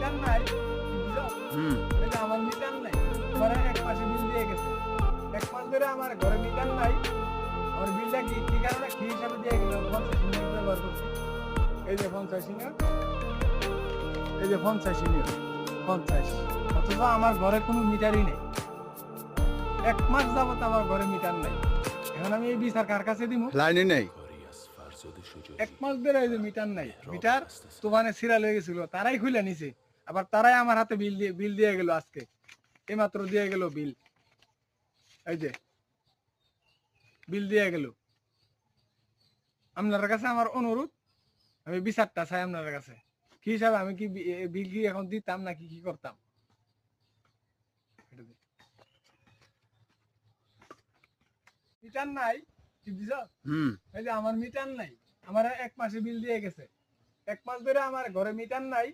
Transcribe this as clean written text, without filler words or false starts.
Metre নাই বুঝছো? এই যে আমার মিটার নাই, আমার এক মাসে বিল দিয়ে গেছে, এক মাস ধরে আমার ঘরে মিটার নাই। আমার বিলটা কি কারণে কি হিসাবে দিয়ে গেল? 50 ইউনিট ব্যবহার করছি। এই যে 50 ইউনিট, এই যে 50 ইউনিট, 50। অথচ আমার ঘরে কোনো মিটারই নেই, এক মাস যাবত আমার ঘরে মিটার নাই। এখন আমি এই বিচার কার কাছে দিব? লাইনে নেই। এক মাস ধরে এই যে মিটার নাই, মিটার তুফানে সিরিয়াল হয়ে গেছিল, তারাই খুলে নিছে, আবার তারাই আমার হাতে বিল দিয়ে গেল। আজকে এইমাত্র দিয়ে গেল বিল, এই যে বিল দিয়ে গেল। আপনার কাছে আমার অনুরোধ, আমি বিচারটা চাই আপনার কাছে। কি হিসাবে আমি কি বিল কি এখন দিতাম নাকি কি করতাম? মিটার নাই বুঝছো? এই যে আমার মিটার নাই, আমার এক মাসে বিল দিয়ে গেছে, এক মাস ধরে আমার ঘরে মিটার নাই।